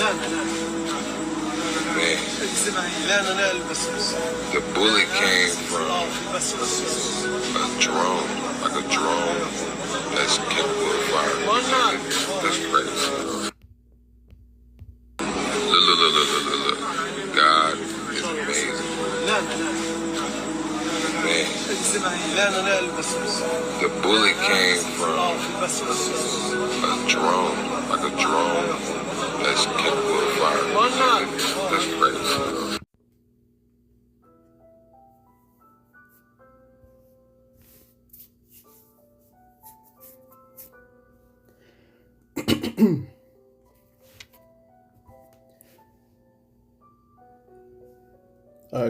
Man, the bullet came from a drone, like a drone that's capable of fire. That's crazy. Look. God is amazing. Man, the bullet came from a drone, like a drone that's capable of fire. That's crazy.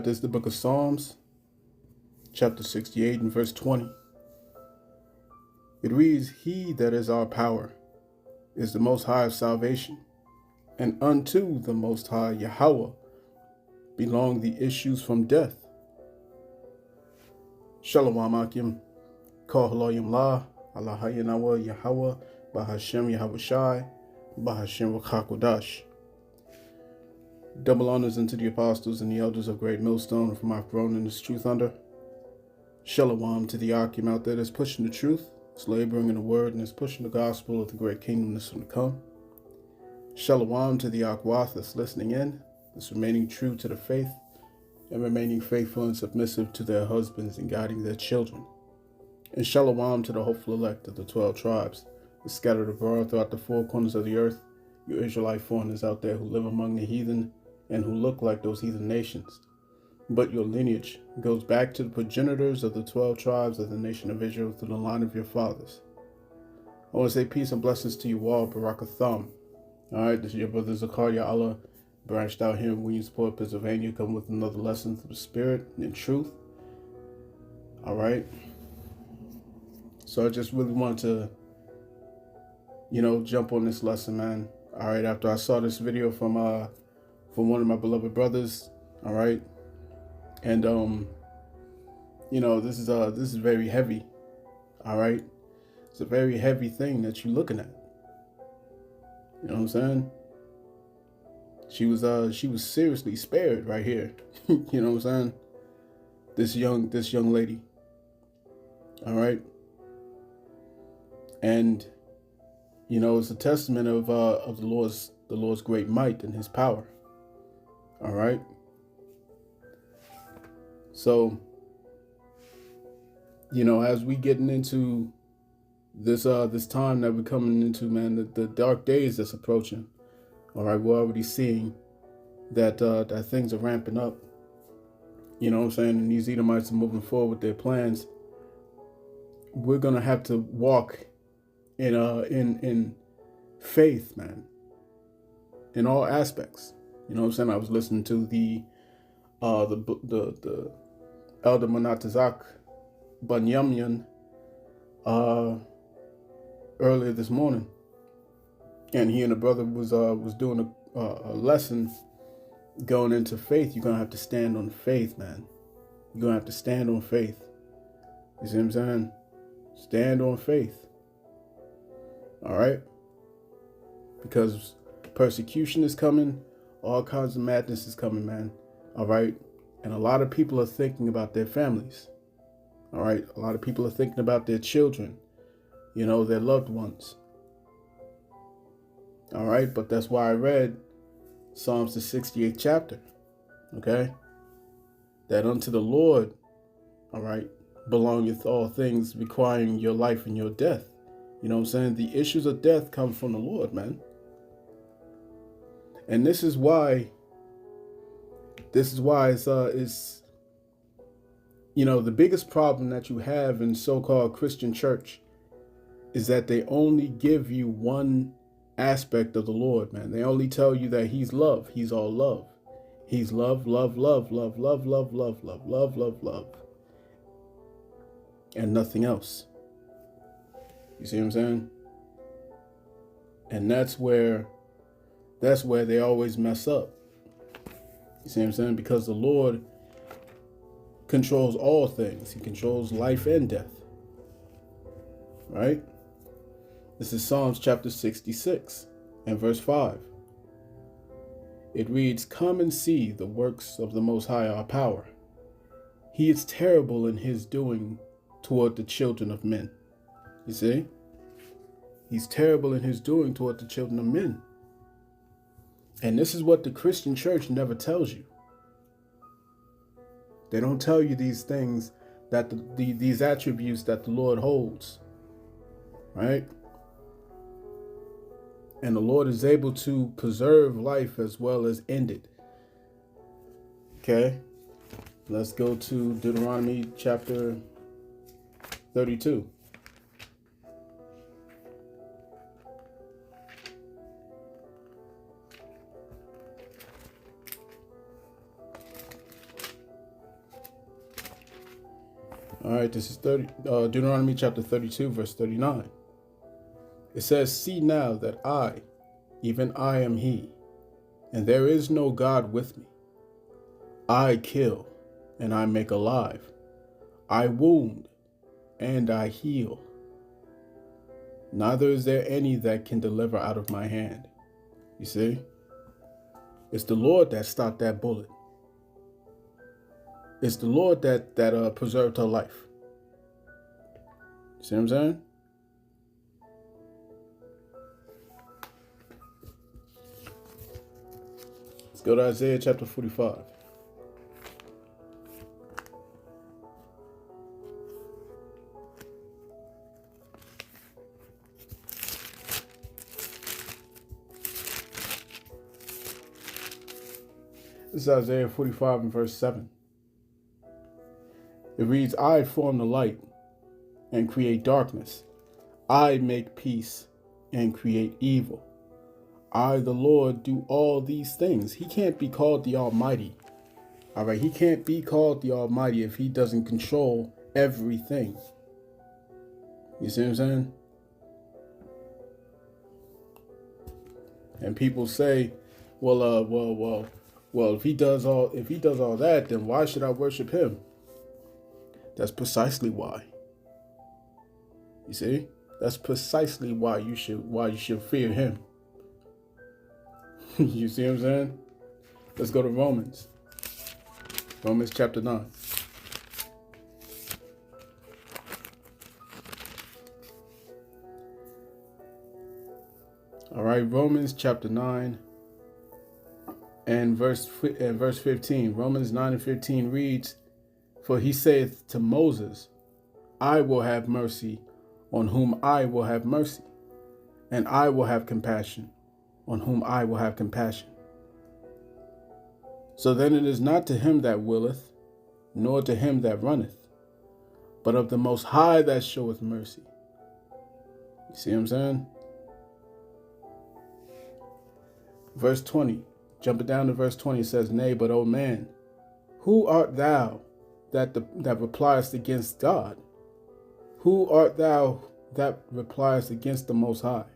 This is the book of Psalms, chapter 68 and verse 20. It reads, "He that is our power is the Most High of salvation, and unto the Most High Yahweh belong the issues from death." Shalom Akim, Kol Halayim La, Allah Hayanawa Yahweh, Bahashem Yahweh Shai, Bahashem Wakakodash. Double honors unto the apostles and the elders of Great Millstone from our throne in this truth under. Shalom to the Akim out there that's pushing the truth, that's laboring in the word, and is pushing the gospel of the great kingdom that's going to come. Shalom to the Akwath that's listening in, that's remaining true to the faith, and remaining faithful and submissive to their husbands and guiding their children. And shalom to the hopeful elect of the 12 tribes, that scattered abroad throughout the four corners of the earth, you Israelite foreigners out there who live among the heathen, and who look like those heathen nations. But your lineage goes back to the progenitors of the 12 tribes of the nation of Israel through the line of your fathers. I want to say peace and blessings to you all, Barakatham. Alright, this is your brother Zakaria Allah, branched out here in Williamsport, Pennsylvania, come with another lesson through the spirit and truth. Alright. So I just really wanted to, jump on this lesson, man. Alright, after I saw this video from one of my beloved brothers, all right, and this is very heavy, all right. It's a very heavy thing that you're looking at. You know what I'm saying? She was seriously spared right here. You know what I'm saying? This young lady, all right, and it's a testament of the Lord's great might and His power. All right. So, as we getting into this time that we're coming into, man, the dark days that's approaching. All right, we're already seeing that things are ramping up. You know what I'm saying? And these Edomites are moving forward with their plans. We're gonna have to walk in faith, man, in all aspects. You know what I'm saying? I was listening to the Elder Monatazak Banyamyan earlier this morning, and he and the brother was doing a lesson going into faith. You're gonna have to stand on faith, man. You're gonna have to stand on faith. You see what I'm saying? Stand on faith. All right, because persecution is coming. All kinds of madness is coming, man. All right. And a lot of people are thinking about their families. All right. A lot of people are thinking about their children, their loved ones. All right. But that's why I read Psalms, the 68th chapter. Okay. That unto the Lord, all right, belongeth all things requiring your life and your death. You know what I'm saying? The issues of death come from the Lord, man. And this is why it's the biggest problem that you have in so-called Christian church is that they only give you one aspect of the Lord, man. They only tell you that He's love. He's all love. He's love, love, love, love, love, love, love, love, love, love, love, and nothing else. You see what I'm saying? And that's where they always mess up. You see what I'm saying? Because the Lord controls all things. He controls life and death. Right? This is Psalms chapter 66 and verse 5. It reads, "Come and see the works of the Most High, our power. He is terrible in his doing toward the children of men." You see? He's terrible in his doing toward the children of men. And this is what the Christian church never tells you. They don't tell you these things, that these attributes that the Lord holds, right? And the Lord is able to preserve life as well as end it. Okay, let's go to Deuteronomy chapter 32. All right, this is Deuteronomy chapter 32, verse 39. It says, "See now that I, even I am he, and there is no God with me. I kill, and I make alive. I wound, and I heal. Neither is there any that can deliver out of my hand." You see? It's the Lord that stopped that bullet. It's the Lord that preserved her life. See what I'm saying? Let's go to Isaiah chapter 45. This is Isaiah 45 and verse 7. It reads, "I form the light and create darkness. I make peace and create evil. I, the Lord, do all these things." He can't be called the Almighty. All right, he can't be called the Almighty if he doesn't control everything. You see what I'm saying? And people say, well, if he does all that, then why should I worship him? That's precisely why. You see? That's precisely why you should fear him. You see what I'm saying? Let's go to Romans. Romans chapter 9. All right, Romans chapter 9 and verse 15. Romans 9 and 15 reads, "For he saith to Moses, I will have mercy on whom I will have mercy, and I will have compassion on whom I will have compassion. So then it is not to him that willeth, nor to him that runneth, but of the Most High that showeth mercy." You see what I'm saying? Verse 20, jumping down to verse 20, says, "Nay, but O man, who art thou that repliest against God? Who art thou that repliest against the Most High?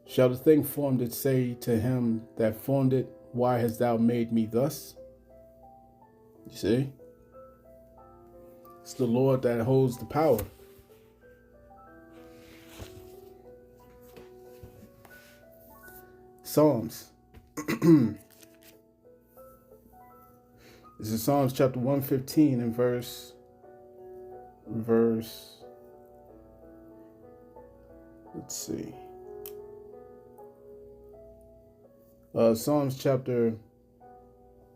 Shall the thing formed it say to him that formed it, Why hast thou made me thus?" You see? It's the Lord that holds the power. Psalms. This is Psalms chapter 115 and verse, let's see. Psalms chapter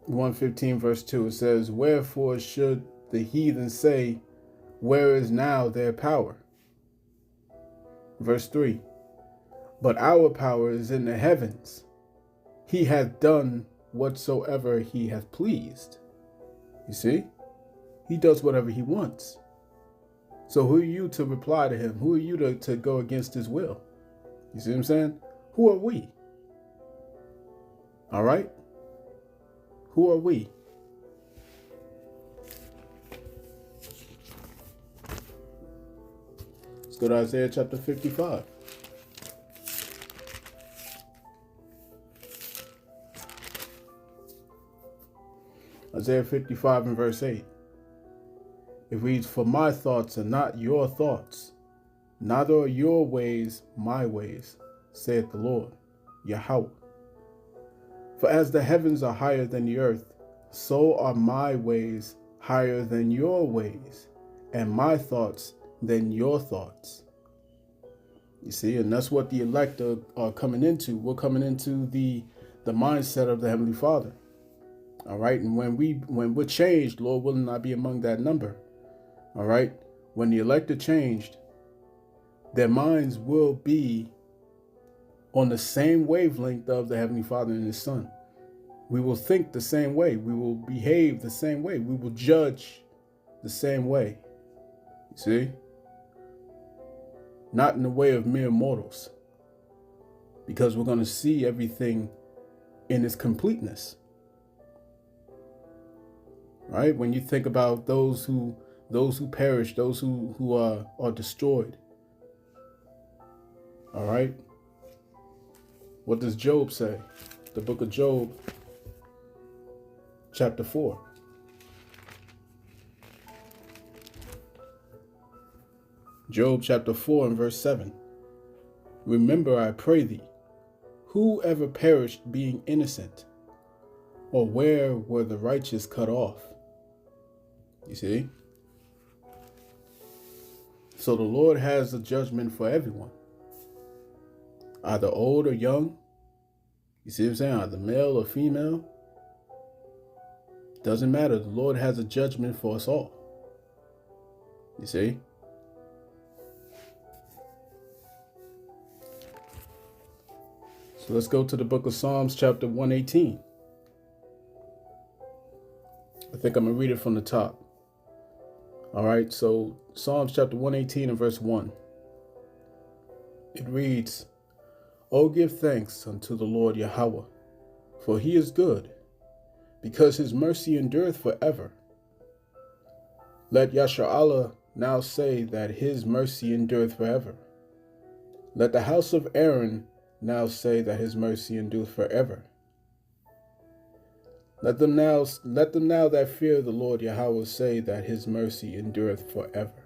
115 verse 2, it says, "Wherefore should the heathen say, Where is now their power?" Verse 3, "But our power is in the heavens. He hath done whatsoever he hath pleased." You see? He does whatever he wants. So who are you to reply to him? Who are you to go against his will? You see what I'm saying? Who are we? All right? Who are we? Let's go to Isaiah chapter 55. Isaiah 55 and verse 8. It reads, "For my thoughts are not your thoughts, neither are your ways my ways, saith the Lord, Yahweh. For as the heavens are higher than the earth, so are my ways higher than your ways, and my thoughts than your thoughts. You see, and that's what the elect are coming into. We're coming into the mindset of the Heavenly Father. All right. And when we're changed, Lord willing, not be among that number. All right. When the elect are changed, their minds will be on the same wavelength of the Heavenly Father and His Son. We will think the same way. We will behave the same way. We will judge the same way. You see? Not in the way of mere mortals. Because we're going to see everything in its completeness. Right? When you think about those who perish, those who are destroyed. All right? What does Job say? The book of Job, chapter 4. Job chapter 4 and verse 7. Remember, I pray thee, who ever perished being innocent? Or where were the righteous cut off? You see? So the Lord has a judgment for everyone. Either old or young. You see what I'm saying? Either male or female. Doesn't matter. The Lord has a judgment for us all. You see? So let's go to the book of Psalms chapter 118. I think I'm going to read it from the top. All right. So Psalms chapter 118 and verse 1. It reads, O give thanks unto the Lord Yahweh, for he is good, because his mercy endureth forever. Let Yasharallah now say that his mercy endureth forever. Let the house of Aaron now say that his mercy endureth forever. Let them now that fear the Lord Yahweh say that his mercy endureth forever.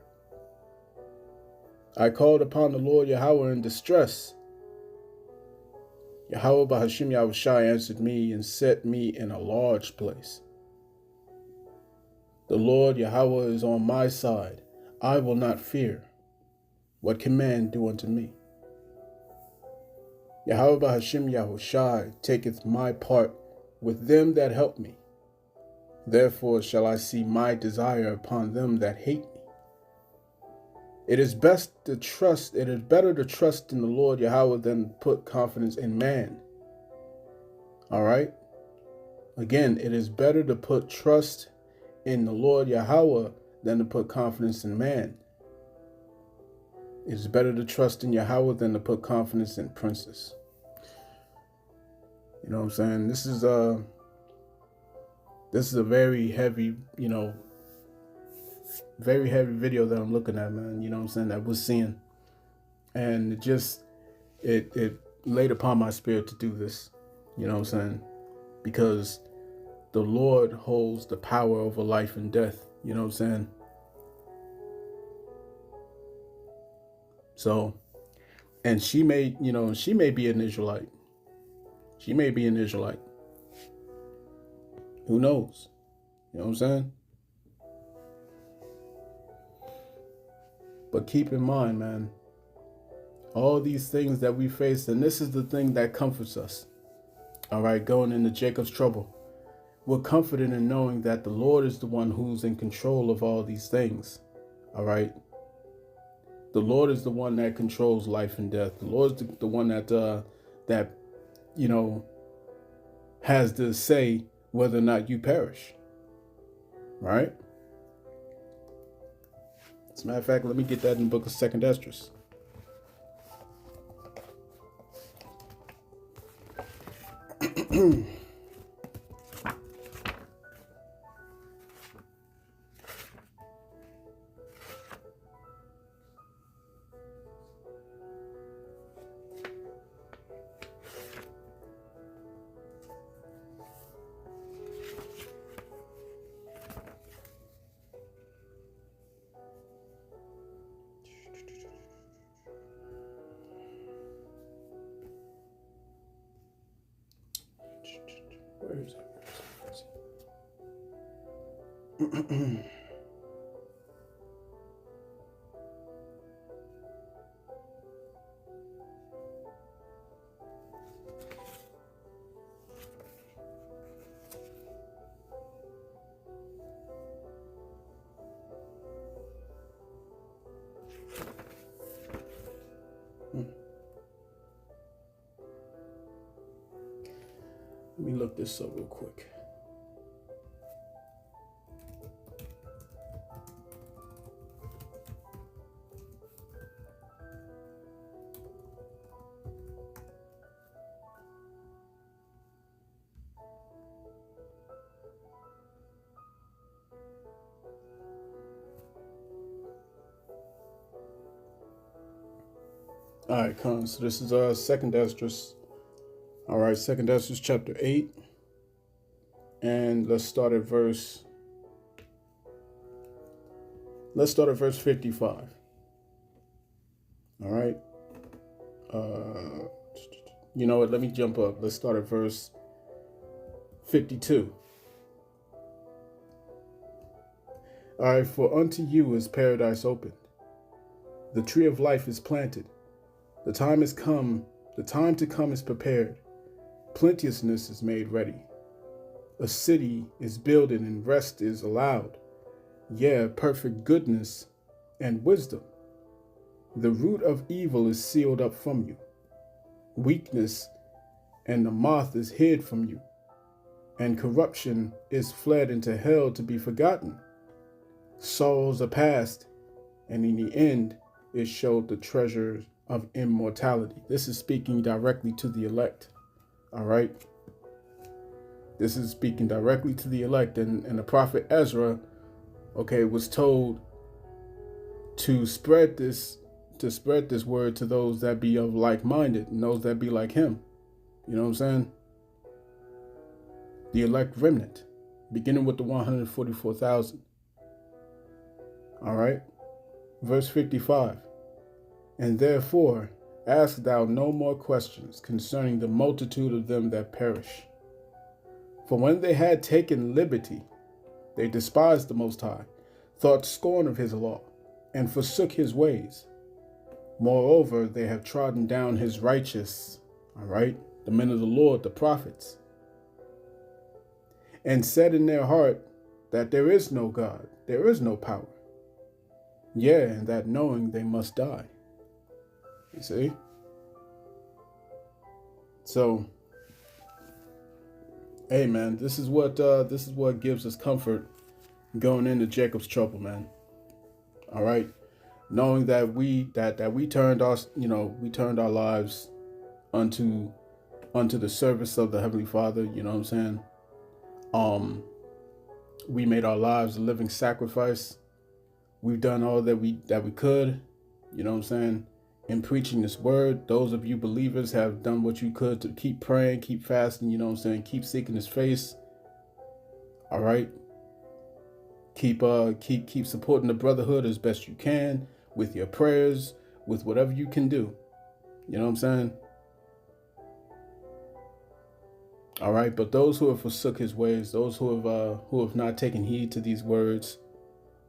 I called upon the Lord Yahweh in distress. Yahweh Bahashim Yahushai answered me and set me in a large place. The Lord Yahweh is on my side. I will not fear. What can man do unto me? Yahweh Bahashim Yahushai taketh my part with them that help me. Therefore shall I see my desire upon them that hate me. It is better to trust in the Lord Yahweh than put confidence in man. All right? Again, it is better to put trust in the Lord Yahweh than to put confidence in man. It is better to trust in Yahweh than to put confidence in princes. You know what I'm saying? This is a very heavy, very heavy video that I'm looking at, man. You know what I'm saying? That we're seeing. And it laid upon my spirit to do this. You know what I'm saying? Because the Lord holds the power over life and death. You know what I'm saying? So, and she may be an Israelite. She may be an Israelite. Who knows? You know what I'm saying? But keep in mind, man, all these things that we face, and this is the thing that comforts us. All right, going into Jacob's trouble. We're comforted in knowing that the Lord is the one who's in control of all these things. All right. The Lord is the one that controls life and death. The Lord is the one that has to say whether or not you perish. Right? As a matter of fact, let me get that in the book of 2nd Esdras. Let me look this up real quick. All right, Con. So this is Second Esdras. All right, Second Esdras chapter 8, and let's start at verse 55. All right. You know what? Let me jump up. Let's start at verse 52. All right. For unto you is paradise opened. The tree of life is planted. The time is come. The time to come is prepared. Plenteousness is made ready. A city is builded and rest is allowed. Yea, perfect goodness and wisdom. The root of evil is sealed up from you. Weakness and the moth is hid from you. And corruption is fled into hell to be forgotten. Sorrows are past, and in the end is showed the treasures of immortality. This is speaking directly to the elect. All right. This is speaking directly to the elect. And the prophet Ezra, okay, was told to spread this word to those that be of like-minded and those that be like him. You know what I'm saying? The elect remnant, beginning with the 144,000. All right. Verse 55. And therefore, ask thou no more questions concerning the multitude of them that perish. For when they had taken liberty, they despised the Most High, thought scorn of his law, and forsook his ways. Moreover, they have trodden down his righteous, all right, the men of the Lord, the prophets, and said in their heart that there is no God, there is no power. Yea, and that knowing they must die. You see? So, hey man, this is what gives us comfort going into Jacob's trouble, man. All right, knowing that we turned our lives unto the service of the Heavenly Father. You know what I'm saying? We made our lives a living sacrifice. We've done all that we could. You know what I'm saying? In preaching this word, those of you believers have done what you could to keep praying, keep fasting, you know what I'm saying? Keep seeking his face. All right. Keep supporting the brotherhood as best you can with your prayers, with whatever you can do. You know what I'm saying? All right. But those who have forsook his ways, those who have not taken heed to these words,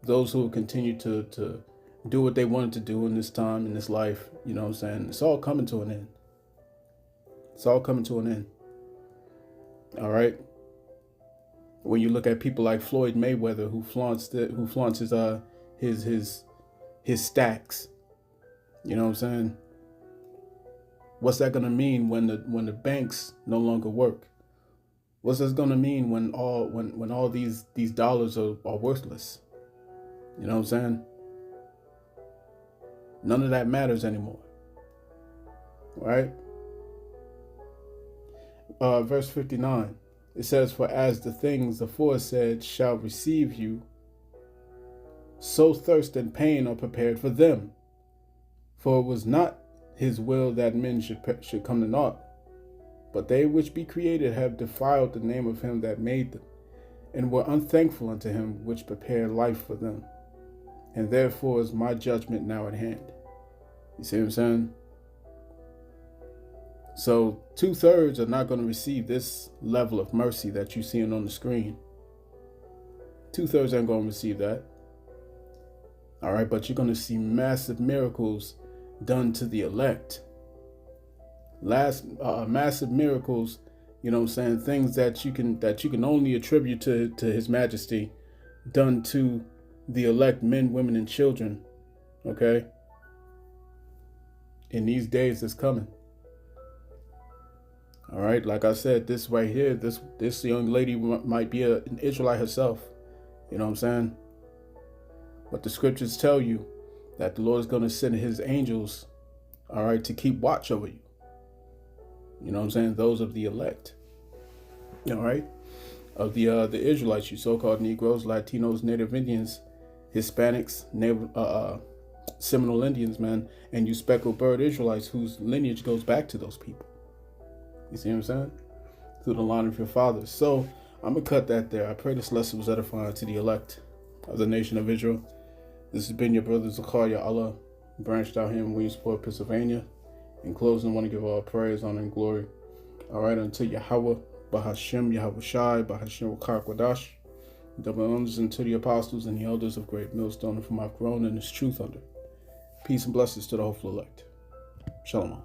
those who have continued to do what they wanted to do in this time, in this life, you know what I'm saying? It's all coming to an end. It's all coming to an end. All right. When you look at people like Floyd Mayweather, who flaunts his stacks, you know what I'm saying? What's that gonna mean when the banks no longer work? What's this gonna mean when all these dollars are worthless? You know what I'm saying? None of that matters anymore. Right? Verse 59. It says, for as the things aforesaid shall receive you, so thirst and pain are prepared for them. For it was not his will that men should come to naught, but they which be created have defiled the name of him that made them, and were unthankful unto him which prepared life for them. And therefore is my judgment now at hand. You see what I'm saying? So 2/3 are not going to receive this level of mercy that you're seeing on the screen. 2/3 ain't going to receive that. All right, but you're going to see massive miracles done to the elect. Massive miracles, you know what I'm saying? Things that you can only attribute to His Majesty, done to the elect men, women, and children. Okay? In these days that's coming. All right, like I said, this right here, this young lady might be an Israelite herself. You know what I'm saying? But the scriptures tell you that the Lord is going to send His angels, all right, to keep watch over you. You know what I'm saying? Those of the elect. All right? Of the Israelites, you so-called Negroes, Latinos, Native Indians, Hispanics, Seminole Indians, man, and you speckled bird Israelites whose lineage goes back to those people. You see what I'm saying? Through the line of your fathers. So I'm going to cut that there. I pray this lesson was edifying to the elect of the nation of Israel. This has been your brother Zakaria Allah, branched out here in Williamsport, Pennsylvania. In closing, I want to give all praise, honor, and glory. All right, unto Yahweh, Bahashem, Yahweh Shai, Bahashem Wakar Kwadash. Double honors unto the apostles and the elders of Great Millstone, from I've grown in this truth under. Peace and blessings to the hopeful elect. Shalom.